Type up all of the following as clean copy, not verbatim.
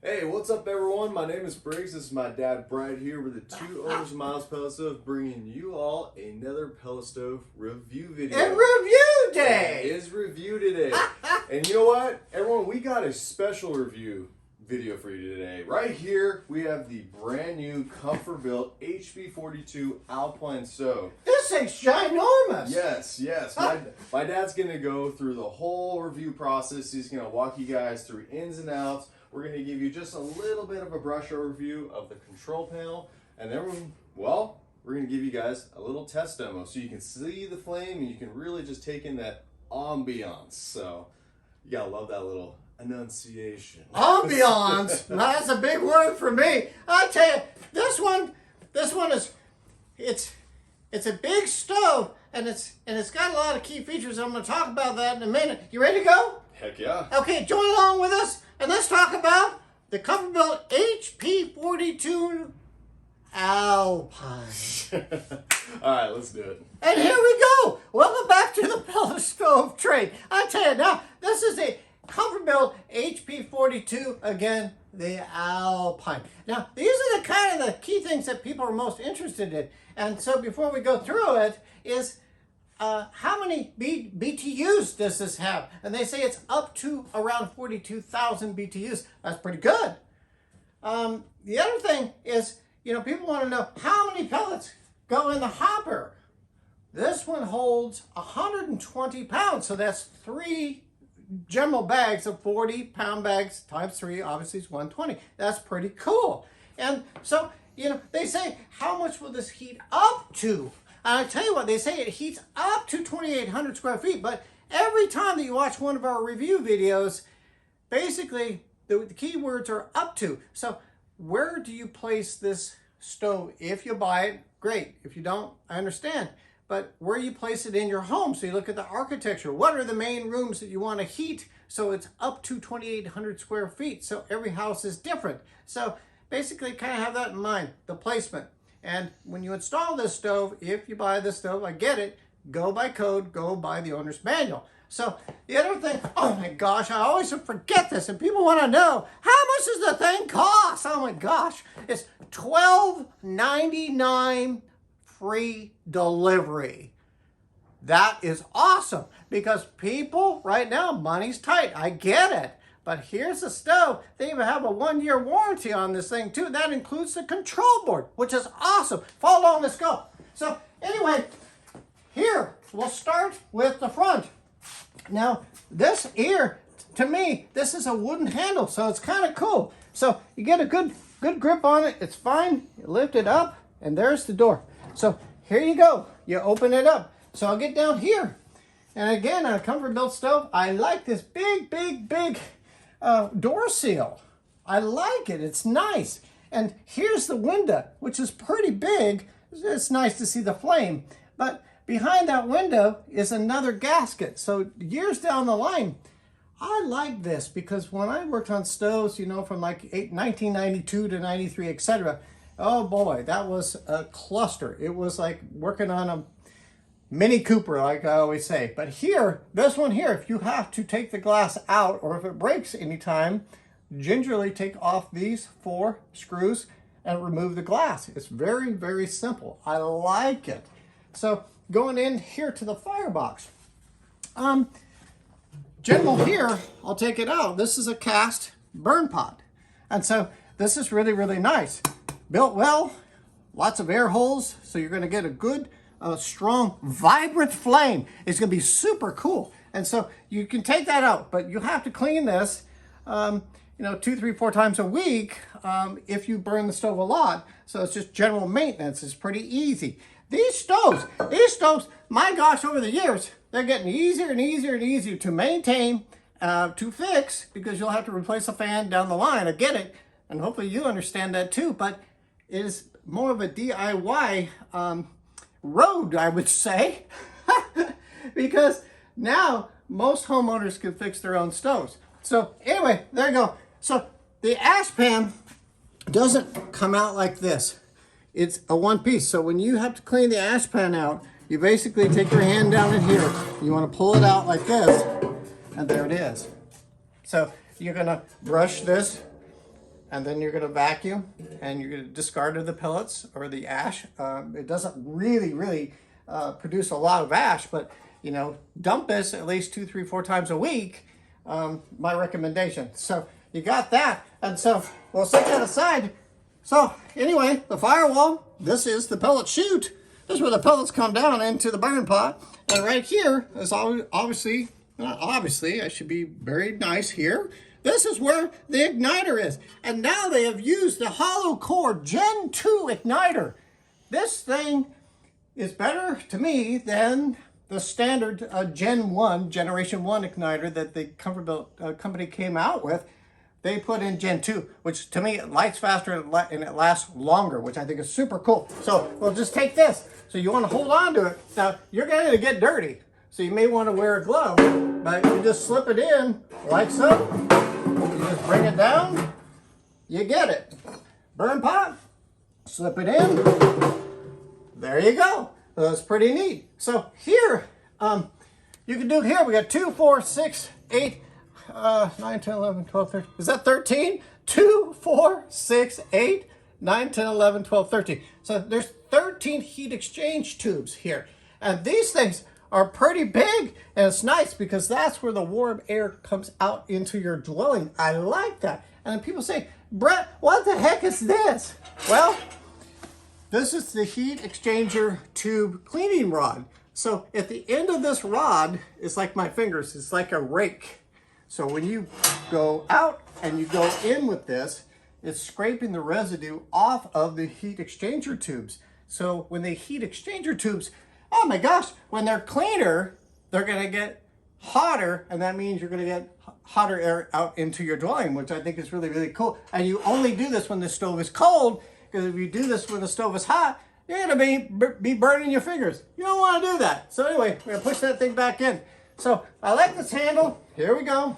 Hey, what's up everyone? My name is Briggs. This is my dad Brad here with the Two Owners Miles Pellet Stove, bringing you all another pellet stove review video. And review day! It is review today. And you know what? Everyone, we got a special review video for you today. Right here, we have the brand new ComfortBilt HP42 Alpine stove. This thing's ginormous! Yes. My dad's going to go through the whole review process. He's going to walk you guys through ins and outs. We're going to give you just a little bit of a brush overview of the control panel, and then, we're going to give you guys a little test demo so you can see the flame and you can really just take in that ambiance. So, you got to love that little enunciation. Ambiance? That's a big word for me. I tell you, this one is, it's a big stove, and it's got a lot of key features. I'm going to talk about that in a minute. You ready to go? Heck yeah. Okay, join along with us. And let's talk about the ComfortBilt HP42 Alpine. All right, let's do it. And here we go. Welcome back to the pellet stove trade. I tell you now, this is the ComfortBilt HP42, again, the Alpine. Now, these are the kind of the key things that people are most interested in. And so before we go through it is, how many BTUs does this have? And they say it's up to around 42,000 BTUs. That's pretty good. The other thing is, people want to know how many pellets go in the hopper. This one holds 120 pounds, so that's 3 general bags of 40-pound bags times 3, obviously is 120. That's pretty cool. And so, they say, how much will this heat up to? And I tell you what, they say it heats up to 2,800 square feet, but every time that you watch one of our review videos, basically the key words are up to. So where do you place this stove? If you buy it, great. If you don't, I understand. But where you place it in your home, so you look at the architecture. What are the main rooms that you want to heat? So it's up to 2,800 square feet. So every house is different. So basically kind of have that in mind, the placement. And when you install this stove, if you buy this stove, I get it, go by code, go by the owner's manual. So the other thing, oh my gosh, I always forget this, and people want to know, how much does the thing cost? Oh my gosh, it's $12.99 free delivery. That is awesome, because people right now, money's tight. I get it. But here's the stove. They even have a 1-year warranty on this thing too. That includes the control board, which is awesome. Follow along, let's go. So anyway, here, we'll start with the front. Now, this here, to me, this is a wooden handle, so it's kind of cool. So you get a good grip on it. It's fine. You lift it up, and there's the door. So here you go. You open it up. So I'll get down here. And again, on a ComfortBilt stove, I like this big door seal. I like it. It's nice. And here's the window, which is pretty big. It's nice to see the flame. But behind that window is another gasket. So years down the line, I like this because when I worked on stoves, from like 1992 to 93, etc. Oh boy, that was a cluster. It was like working on a Mini Cooper, like I always say. But here, this one here, if you have to take the glass out or if it breaks anytime, gingerly take off these 4 screws and remove the glass. It's very, very simple. I like it. So going in here to the firebox. General here, I'll take it out. This is a cast burn pot. And so this is really, really nice. Built well, lots of air holes, so you're going to get a good strong, vibrant flame. It's going to be super cool. And so you can take that out, but you have to clean this, 2, 3, 4 times a week if you burn the stove a lot. So it's just general maintenance. It's pretty easy. These stoves, my gosh, over the years, they're getting easier and easier and easier to maintain, to fix, because you'll have to replace a fan down the line. I get it. And hopefully you understand that too, but it is more of a DIY road, I would say, because now most homeowners can fix their own stoves. So anyway, there you go. So the ash pan doesn't come out like this. It's a one piece. So when you have to clean the ash pan out, you basically take your hand down in here. You want to pull it out like this, and there it is. So you're going to brush this and then you're going to vacuum, and you're going to discard the pellets or the ash. It doesn't really produce a lot of ash, but you know, dump this at least 2, 3, 4 times a week. My recommendation. So you got that, and so we'll set that aside. So anyway, the firewall, this is the pellet chute. This is where the pellets come down into the burn pot. And right here is obviously, not obviously, I should be very nice here. This is where the igniter is. And now they have used the hollow core Gen 2 igniter. This thing is better to me than the standard Generation 1 igniter that the ComfortBilt company came out with. They put in Gen 2, which to me, it lights faster and it lasts longer, which I think is super cool. So we'll just take this. So you want to hold on to it. Now, you're going to get dirty, so you may want to wear a glove, but you just slip it in like so. You just bring it down, you get it. Burn pot, slip it in. There you go. That's pretty neat. So here, you can do here, we got 2, 4, 6, 8, 9, 10, 11, 12, 13. Is that 13? 2, 4, 6, 8, 9, 10, 11, 12, 13. So there's 13 heat exchange tubes here. And these things are pretty big, and it's nice because that's where the warm air comes out into your dwelling. I like that. And then people say, Brett, what the heck is this? Well, this is the heat exchanger tube cleaning rod. So at the end of this rod, it's like my fingers, it's like a rake. So when you go out and you go in with this, it's scraping the residue off of the heat exchanger tubes. So when the heat exchanger tubes, oh my gosh, when they're cleaner, they're gonna get hotter, and that means you're gonna get hotter air out into your dwelling, which I think is really cool. And you only do this when the stove is cold, because if you do this when the stove is hot, you're gonna be burning your fingers. You don't wanna do that. So anyway, we're gonna push that thing back in. So I like this handle. Here we go.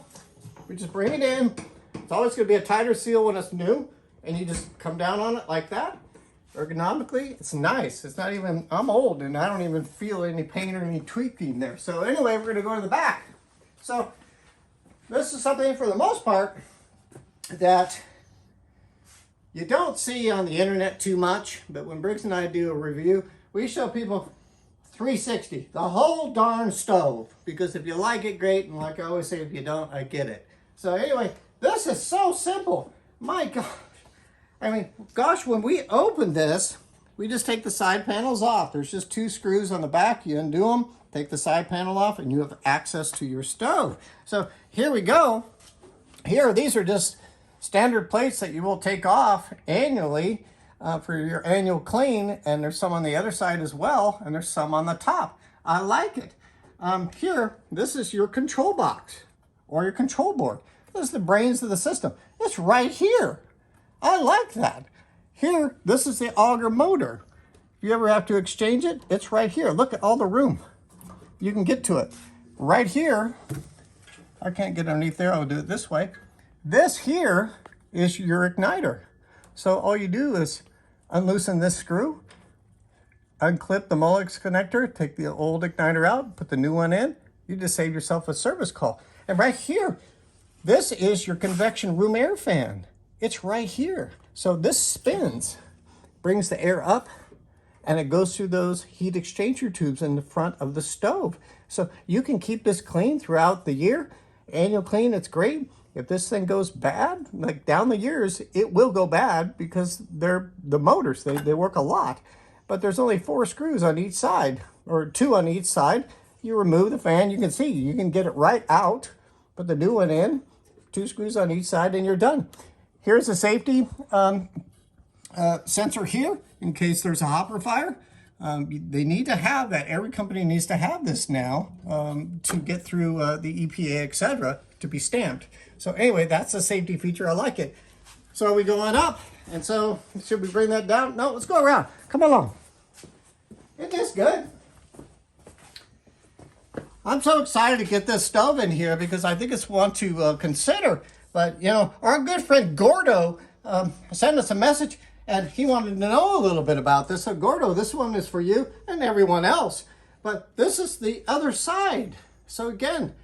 We just bring it in. It's always gonna be a tighter seal when it's new, and you just come down on it like that. Ergonomically, it's nice. It's not even, I'm old and I don't even feel any pain or any tweaking there. So anyway, we're gonna go to the back. So this is something for the most part that you don't see on the internet too much, but when Briggs and I do a review, we show people 360, the whole darn stove. Because if you like it, great, and like I always say, if you don't, I get it. So anyway, this is so simple. My God. I mean, gosh, when we open this, we just take the side panels off. There's just 2 screws on the back. You undo them, take the side panel off, and you have access to your stove. So here we go. Here, these are just standard plates that you will take off annually for your annual clean, and there's some on the other side as well, and there's some on the top. I like it. Here, this is your control box or your control board. This is the brains of the system. It's right here. I like that. Here, this is the auger motor. If you ever have to exchange it, it's right here. Look at all the room. You can get to it. Right here, I can't get underneath there, I'll do it this way. This here is your igniter. So all you do is unloosen this screw, unclip the Molex connector, take the old igniter out, put the new one in. You just save yourself a service call. And right here, this is your convection room air fan. It's right here. So this spins, brings the air up, and it goes through those heat exchanger tubes in the front of the stove. So you can keep this clean throughout the year. Annual clean, it's great. If this thing goes bad, like down the years, it will go bad because they're the motors, they work a lot. But there's only 4 screws on each side, or 2 on each side. You remove the fan, you can see, you can get it right out, put the new one in, 2 screws on each side, and you're done. Here's a safety sensor here in case there's a hopper fire. They need to have that. Every company needs to have this now to get through the EPA, etc., to be stamped. So anyway, that's a safety feature. I like it. So are we going up? And so should we bring that down? No, let's go around. Come along. Isn't this good? I'm so excited to get this stove in here because I think it's one to consider. But, you know, our good friend Gordo sent us a message, and he wanted to know a little bit about this. So, Gordo, this one is for you and everyone else. But this is the other side. So, again,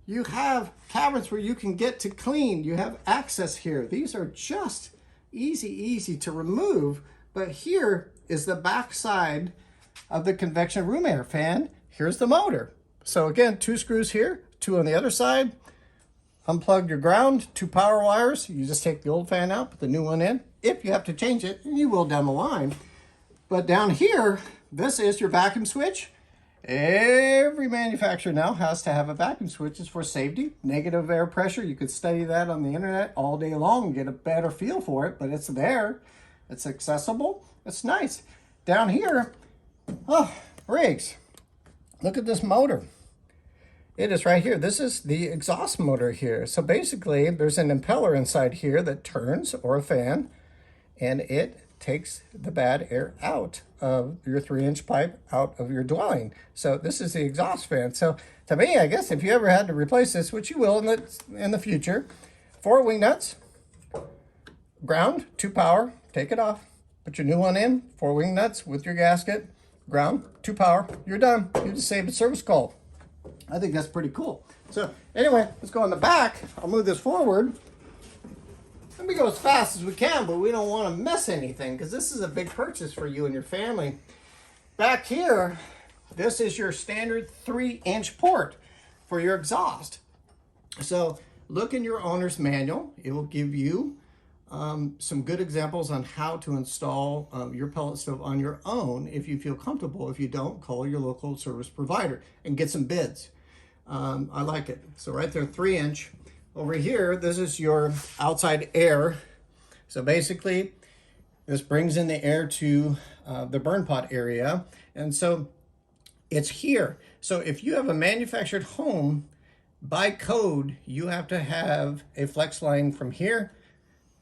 you have cabinets where you can get to clean. You have access here. These are just easy to remove. But here is the back side of the convection room air fan. Here's the motor. So again, 2 screws here, 2 on the other side. Unplug your ground, 2 power wires. You just take the old fan out, put the new one in. If you have to change it, and you will down the line. But down here, this is your vacuum switch. Every manufacturer now has to have a vacuum switch. It's for safety, negative air pressure. You could study that on the internet all day long and get a better feel for it, but it's there. It's accessible. It's nice. Down here, oh, Briggs, look at this motor. It is right here. This is the exhaust motor here. So basically, there's an impeller inside here that turns, or a fan, and it takes the bad air out of your 3-inch pipe out of your dwelling. So this is the exhaust fan. So to me, I guess if you ever had to replace this, which you will in the future, 4 wing nuts, ground, 2 power, take it off, put your new one in, 4 wing nuts with your gasket, ground, 2 power, you're done. You just saved a service call. I think that's pretty cool. So anyway, let's go on the back. I'll move this forward. Let me go as fast as we can, but we don't want to miss anything because this is a big purchase for you and your family. Back here, this is your standard 3-inch port for your exhaust. So look in your owner's manual. It will give you some good examples on how to install your pellet stove on your own if you feel comfortable. If you don't, call your local service provider and get some bids. I like it. So right there, 3-inch. Over here, this is your outside air. So basically, this brings in the air to the burn pot area. And so it's here. So if you have a manufactured home, by code, you have to have a flex line from here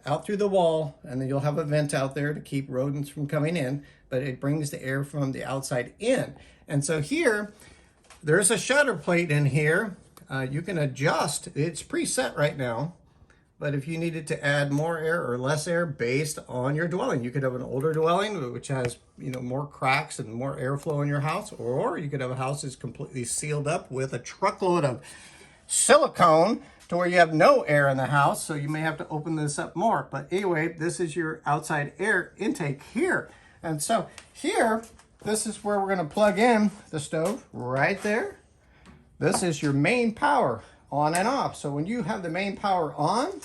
out through the wall, and then you'll have a vent out there to keep rodents from coming in, but it brings the air from the outside in. And so here, there's a shutter plate in here. You can adjust, it's preset right now, but if you needed to add more air or less air based on your dwelling, you could have an older dwelling which has, you know, more cracks and more airflow in your house, or you could have a house that's completely sealed up with a truckload of silicone to where you have no air in the house, so you may have to open this up more. But anyway, this is your outside air intake here. And so here, this is where we're going to plug in the stove right there. This is your main power on and off. So when you have the main power on,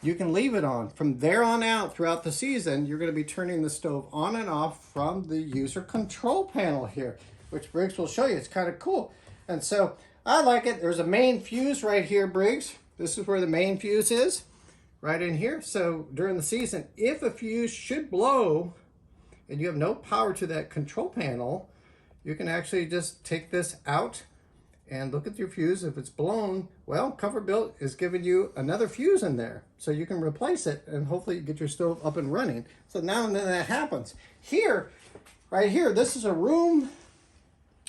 you can leave it on. From there on out throughout the season, you're going to be turning the stove on and off from the user control panel here, which Briggs will show you. It's kind of cool. And so I like it. There's a main fuse right here, Briggs. This is where the main fuse is, right in here. So during the season, if a fuse should blow and you have no power to that control panel, you can actually just take this out and look at your fuse. If it's blown, well, ComfortBilt is giving you another fuse in there, so you can replace it and hopefully get your stove up and running. So now and then that happens. Here, right here, this is a room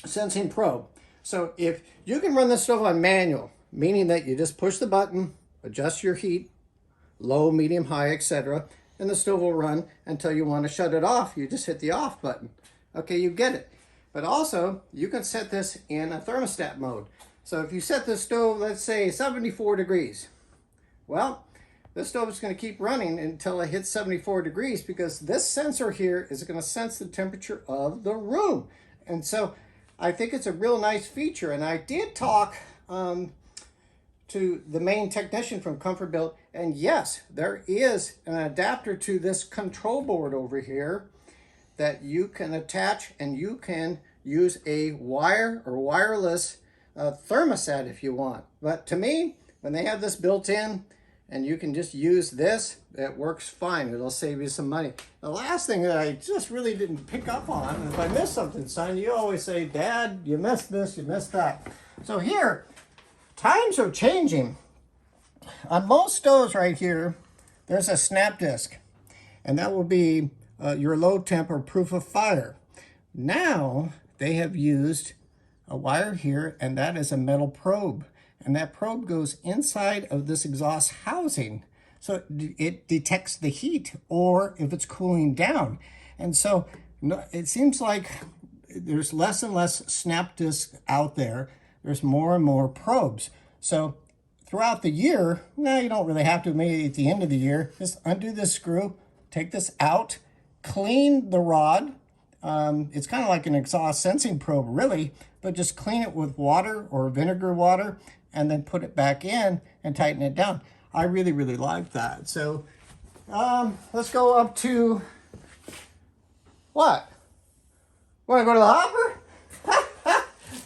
sensing probe. So if you can run this stove on manual, meaning that you just push the button, adjust your heat, low, medium, high, etc., and the stove will run until you want to shut it off. You just hit the off button. Okay, you get it. But also, you can set this in a thermostat mode. So if you set the stove, let's say 74 degrees, well, this stove is going to keep running until it hits 74 degrees because this sensor here is going to sense the temperature of the room. And so I think it's a real nice feature. And I did talk to the main technician from ComfortBilt, and yes, there is an adapter to this control board over here that you can attach, and you can use a wire or wireless thermostat if you want. But to me, when they have this built in and you can just use this, it works fine. It'll save you some money. The last thing that I just really didn't pick up on, and if I miss something, son, you always say, Dad, you missed this, you missed that. So here, times are changing. On most stoves right here, there's a snap disc, and that will be your low temp or proof of fire. Now they have used a wire here, and that is a metal probe, and that probe goes inside of this exhaust housing, so it detects the heat or if it's cooling down. And so it seems like there's less and less snap discs out there. There's more and more probes. So throughout the year, no, you don't really have to, maybe at the end of the year, just undo this screw, take this out, clean the rod. It's kind of like an exhaust sensing probe, really, but just clean it with water or vinegar water and then put it back in and tighten it down. I really, really like that. So let's go up to, what? Want to go to the hopper?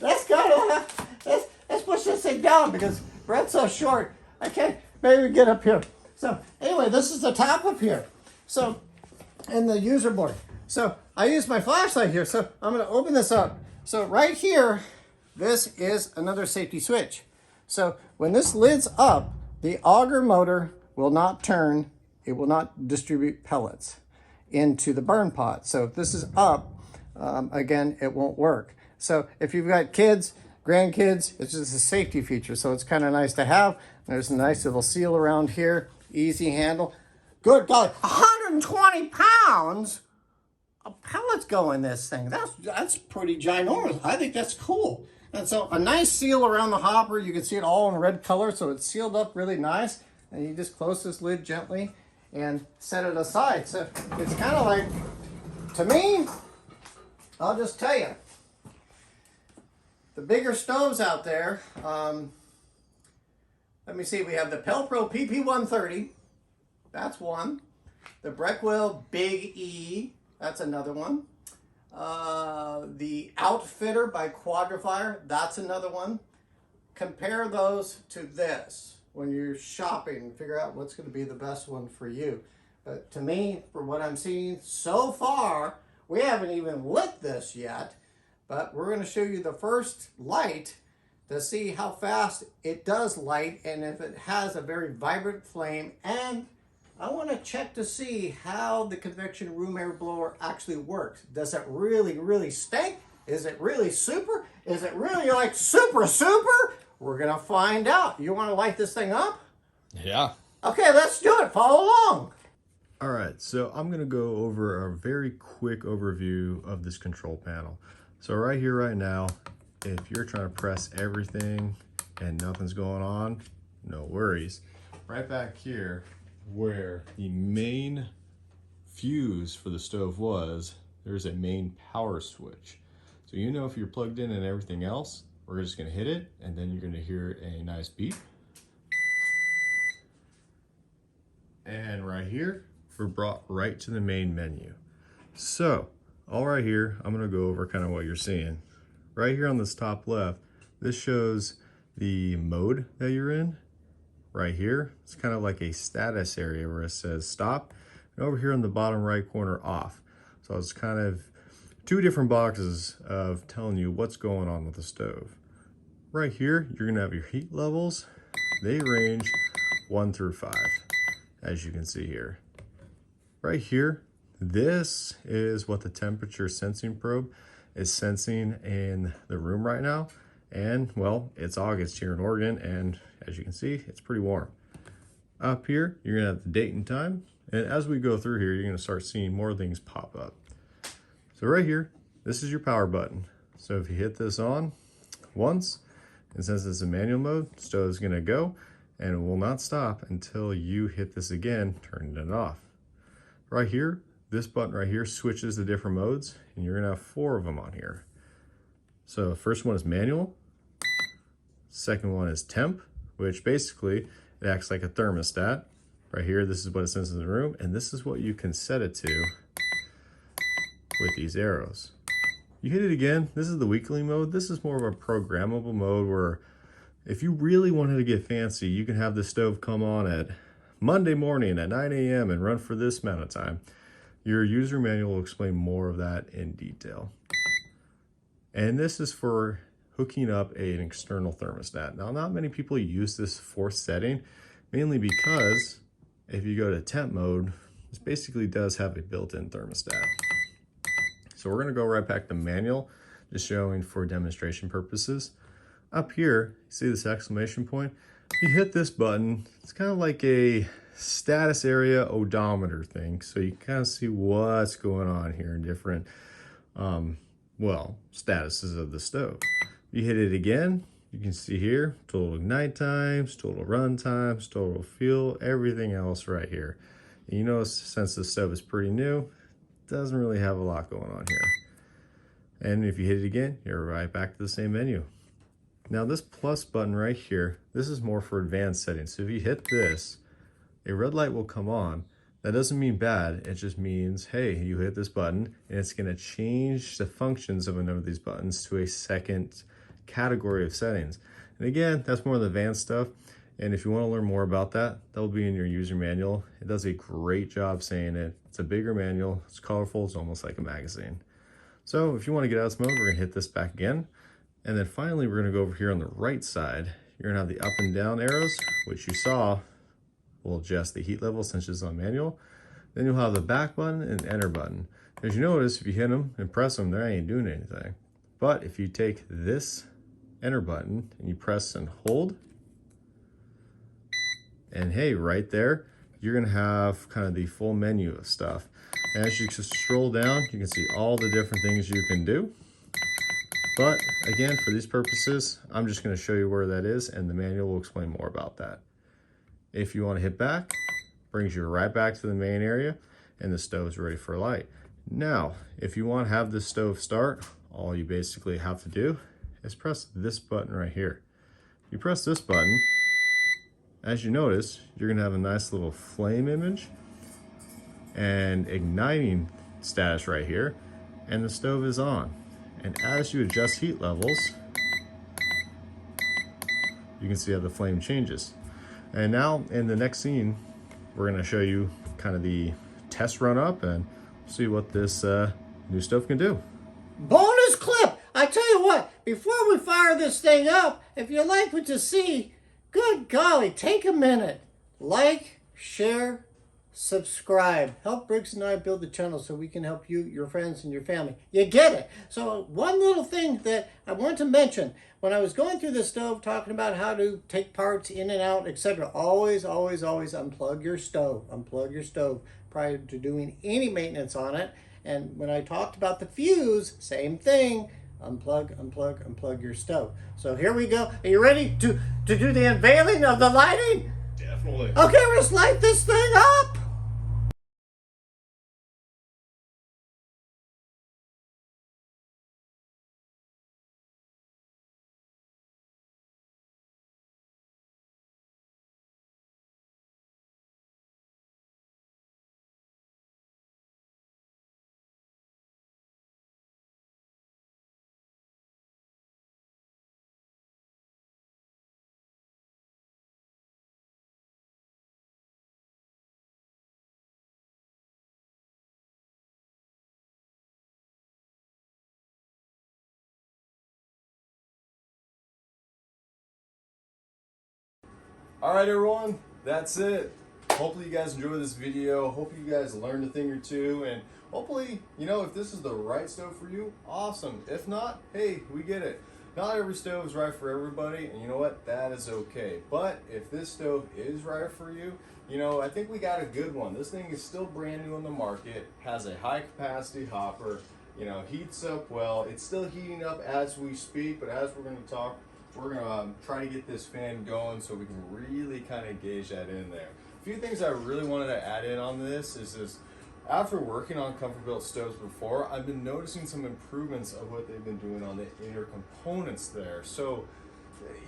Let's go to, let's push this thing down because Brett's so short. I can't maybe get up here. So anyway, this is the top up here. So, and the user board. So I use my flashlight here. So I'm going to open this up. So right here, this is another safety switch. So when this lid's up, the auger motor will not turn. It will not distribute pellets into the burn pot. So if this is up, again, it won't work. So if you've got kids, grandkids, it's just a safety feature. So it's kind of nice to have. There's a nice little seal around here, easy handle. Good golly, 120 pounds of pellets go in this thing. That's pretty ginormous. I think that's cool. And so a nice seal around the hopper. You can see it all in red color, so it's sealed up really nice. And you just close this lid gently and set it aside. So it's kind of like, to me, I'll just tell you, the bigger stoves out there, let me see, we have the Pelpro PP130, that's one. The Breckwell Big E, that's another one. The Outfitter by Quadrifire, that's another one. Compare those to this when you're shopping, figure out what's going to be the best one for you. But to me, for what I'm seeing so far, we haven't even lit this yet, but we're going to show you the first light to see how fast it does light and if it has a very vibrant flame. And I want to check to see how the convection room air blower actually works. Does it really, really stink? Is it really super? Is it really like super, super? We're going to find out. You want to light this thing up? Yeah. Okay, let's do it. Follow along. All right, so I'm gonna go over a very quick overview of this control panel. So right here, right now, if you're trying to press everything and nothing's going on, no worries. Right back here, where the main fuse for the stove was, there's a main power switch. So you know if you're plugged in and everything else, we're just gonna hit it and then you're gonna hear a nice beep. And right here, we're brought right to the main menu. So, all right here, I'm gonna go over kind of what you're seeing. Right here on this top left, this shows the mode that you're in. Right here, it's kind of like a status area where it says stop. And over here on the bottom right corner, off. So it's kind of two different boxes of telling you what's going on with the stove. Right here, you're gonna have your heat levels. They range 1 through 5, as you can see here. Right here, this is what the temperature sensing probe is sensing in the room right now. And well, it's August here in Oregon, and as you can see, it's pretty warm. Up here, you're gonna have the date and time. And as we go through here, you're gonna start seeing more things pop up. So right here, this is your power button. So if you hit this on once, and since it's a manual mode, the stove is gonna go and it will not stop until you hit this again, turning it off. Right here, this button right here switches the different modes, and you're gonna have 4 of them on here. So first one is manual, second one is temp, which basically it acts like a thermostat. Right here, this is what it senses in the room, and this is what you can set it to with these arrows. You hit it again, this is the weekly mode. This is more of a programmable mode where if you really wanted to get fancy, you can have the stove come on at Monday morning at 9 a.m. and run for this amount of time. Your user manual will explain more of that in detail. And this is for hooking up an external thermostat. Now, not many people use this fourth setting, mainly because if you go to temp mode, this basically does have a built-in thermostat. So we're gonna go right back to manual, just showing for demonstration purposes. Up here, see this exclamation point? You hit this button, it's kind of like a status area odometer thing. So you kind of see what's going on here in different, well, statuses of the stove. You hit it again, You can see here, total ignite times, total run times, total fuel, everything else right here. And you notice since the stove is pretty new, it doesn't really have a lot going on here. And if you hit it again, you're right back to the same menu. Now this plus button right here, this is more for advanced settings. So if you hit this, a red light will come on. That doesn't mean bad, it just means, hey, you hit this button and it's gonna change the functions of another of these buttons to a second category of settings. And again, that's more of the advanced stuff. And if you want to learn more about that, that'll be in your user manual. It does a great job saying it. It's a bigger manual, it's colorful, it's almost like a magazine. So if you want to get out of this mode, we're gonna hit this back again. And then finally, we're gonna go over here on the right side. You're gonna have the up and down arrows, which you saw will adjust the heat level since it's on manual. Then you'll have the back button and enter button. As you notice, if you hit them and press them, they ain't doing anything. But if you take this enter button and you press and hold, and hey, right there, you're gonna have kind of the full menu of stuff. And as you just scroll down, you can see all the different things you can do. But again, for these purposes, I'm just gonna show you where that is and the manual will explain more about that. If you wanna hit back, brings you right back to the main area and the stove's ready for light. Now, if you wanna have the stove start, all you basically have to do is press this button right here. You press this button, as you notice, you're gonna have a nice little flame image and igniting status right here, and the stove is on. And as you adjust heat levels, you can see how the flame changes. And now in the next scene, we're gonna show you kind of the test run up and see what this new stove can do. Bonus clip! I tell you what, before we fire this thing up, if you like what you see, good golly, take a minute. Like, share, subscribe. Help Briggs and I build the channel so we can help you, your friends, and your family. You get it. So one little thing that I want to mention, when I was going through the stove, talking about how to take parts in and out, etc., always, always, always unplug your stove. Unplug your stove prior to doing any maintenance on it. And when I talked about the fuse, same thing. Unplug your stove. So here we go. Are you ready to do the unveiling of the lighting? Definitely. Okay, let's light this thing up. All right, everyone, that's it. Hopefully you guys enjoyed this video. Hope you guys learned a thing or two, and hopefully, you know, if this is the right stove for you, awesome. If not, hey, we get it. Not every stove is right for everybody, and you know what? That is okay. But if this stove is right for you, you know, I think we got a good one. This thing is still brand new on the market, has a high capacity hopper, you know, heats up well. It's still heating up as we speak, but as we're going to talk, we're gonna try to get this fan going so we can really kind of gauge that in there. A few things I really wanted to add in on this is this. After working on ComfortBilt stoves before, I've been noticing some improvements of what they've been doing on the inner components there. So,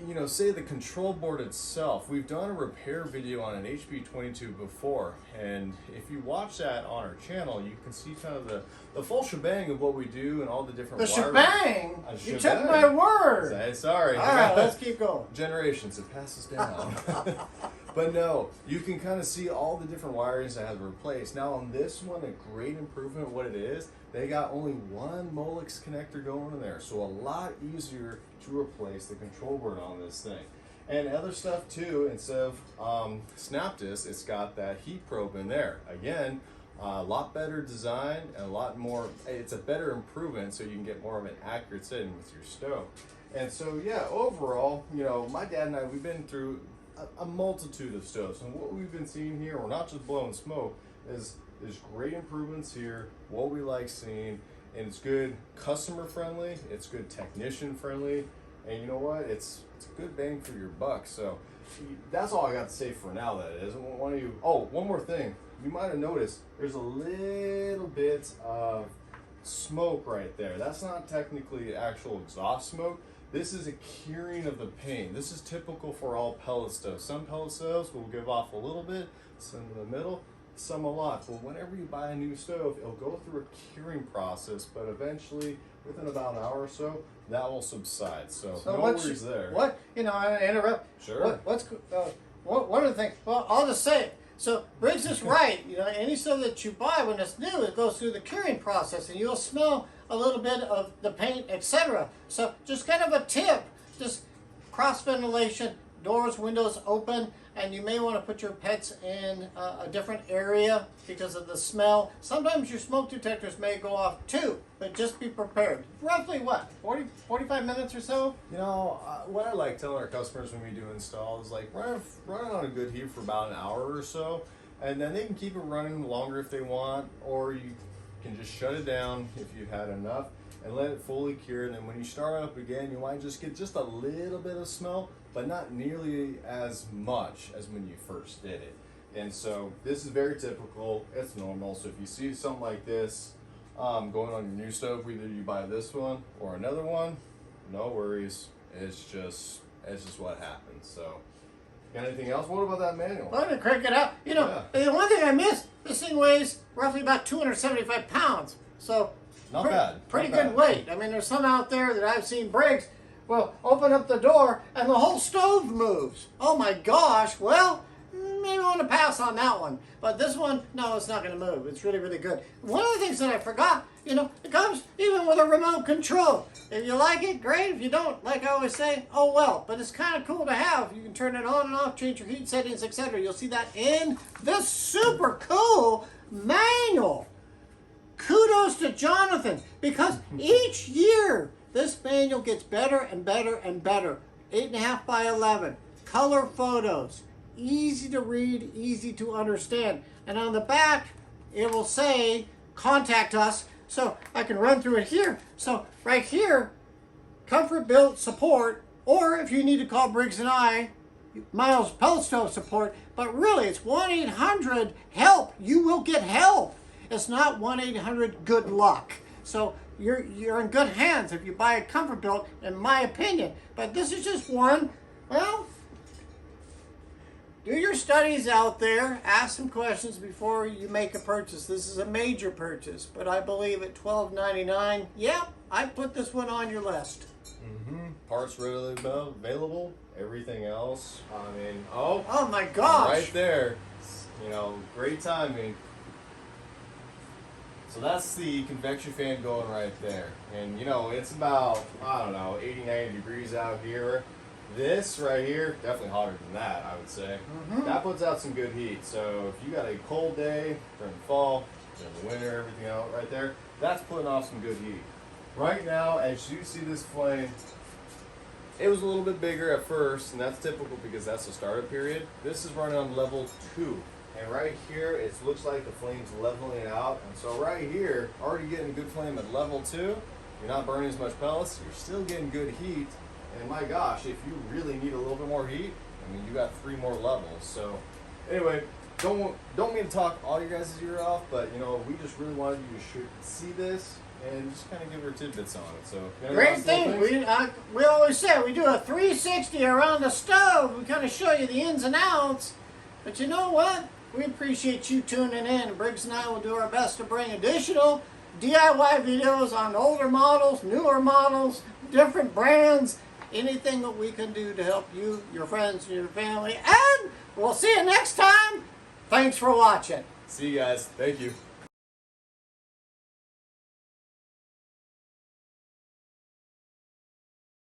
you know, say the control board itself, we've done a repair video on an HP42 before, and if you watch that on our channel, you can see kind of the full shebang of what we do and all the different Shebang? You took my word. Sorry. All right, let's keep going. Generations, it passes down. But no, you can kind of see all the different wirings that have replaced. Now on this one, a great improvement of what it is, they got only one Molex connector going in there, so a lot easier to replace the control board on this thing. And other stuff too, instead of snap disc, it's got that heat probe in there. Again, a lot better design and a lot more, it's a better improvement so you can get more of an accurate setting with your stove. And so yeah, overall, you know, my dad and I, we've been through a multitude of stoves, and what we've been seeing here, we're not just blowing smoke, is there's great improvements here, what we like seeing, and it's good customer friendly, it's good technician friendly, And you know what? It's a good bang for your buck. So that's all I got to say for now. That is. One more thing. You might have noticed there's a little bit of smoke right there. That's not technically actual exhaust smoke. This is a curing of the paint. This is typical for all pellet stoves. Some pellet stoves will give off a little bit, some in the middle, some a lot. Well, whenever you buy a new stove, it'll go through a curing process, but eventually, within about an hour or so, that will subside. So no worries there. What, I interrupt. Sure. One of the things, well, I'll just say it. So Briggs is right. Any stove that you buy when it's new, it goes through the curing process, and you'll smell a little bit of the paint, etc. So just kind of a tip, just cross ventilation, doors, windows open, and you may want to put your pets in a different area because of the smell. Sometimes your smoke detectors may go off too, but just be prepared. Roughly what, 45 minutes or so? What I like telling our customers when we do install is like run it on a good heat for about an hour or so, and then they can keep it running longer if they want, or you can just shut it down if you've had enough and let it fully cure. And then when you start up again, you might just get just a little bit of smell, but not nearly as much as when you first did it. And so this is very typical. It's normal. So if you see something like this going on your new stove, whether you buy this one or another one, no worries. It's just what happens. So got anything else? What about that manual? Let me crank it out. The one thing I missed, this thing weighs roughly about 275 pounds. So not bad. Pretty good weight. I mean, there's some out there that I've seen Briggs, well, open up the door and the whole stove moves. Oh my gosh. Well, maybe I want to pass on that one. But this one, no, it's not going to move. It's really, really good. One of the things that I forgot, it comes even with a remote control. If you like it, great. If you don't, like I always say, oh well. But it's kind of cool to have. You can turn it on and off, change your heat settings, etc. You'll see that in this super cool manual. Kudos to Jonathan, because each year this manual gets better and better and better. 8.5 by 11, color photos, easy to read, easy to understand. And on the back, it will say, contact us. So I can run through it here. So right here, ComfortBilt support, or if you need to call Briggs and I, Miles Pellet Stove support. But really, it's 1-800-HELP. You will get help. It's not 1-800-GOOD luck. So you're in good hands if you buy a ComfortBilt, in my opinion. But this is just one. Well, do your studies out there. Ask some questions before you make a purchase. This is a major purchase, but I believe at $12.99, yeah, I'd put this one on your list. Parts readily available. Everything else, oh my gosh, right there. Great timing. So that's the convection fan going right there. And it's about, 80, 90 degrees out here. This right here, definitely hotter than that, I would say. That puts out some good heat. So if you got a cold day during the fall, during the winter, everything out right there, that's putting off some good heat. Right now, as you see this flame, it was a little bit bigger at first, and that's typical because that's the startup period. This is running on level 2. And right here, it looks like the flame's leveling out. And so right here, already getting a good flame at level 2. You're not burning as much pellets. You're still getting good heat. And my gosh, if you really need a little bit more heat, you got 3 more levels. So anyway, don't mean to talk all your guys' ear off, but we just really wanted you to see this and just kind of give her tidbits on it. So great thing. We always say we do a 360 around the stove. We kind of show you the ins and outs. But you know what? We appreciate you tuning in. Briggs and I will do our best to bring additional DIY videos on older models, newer models, different brands, anything that we can do to help you, your friends, and your family. And we'll see you next time. Thanks for watching. See you guys. Thank you.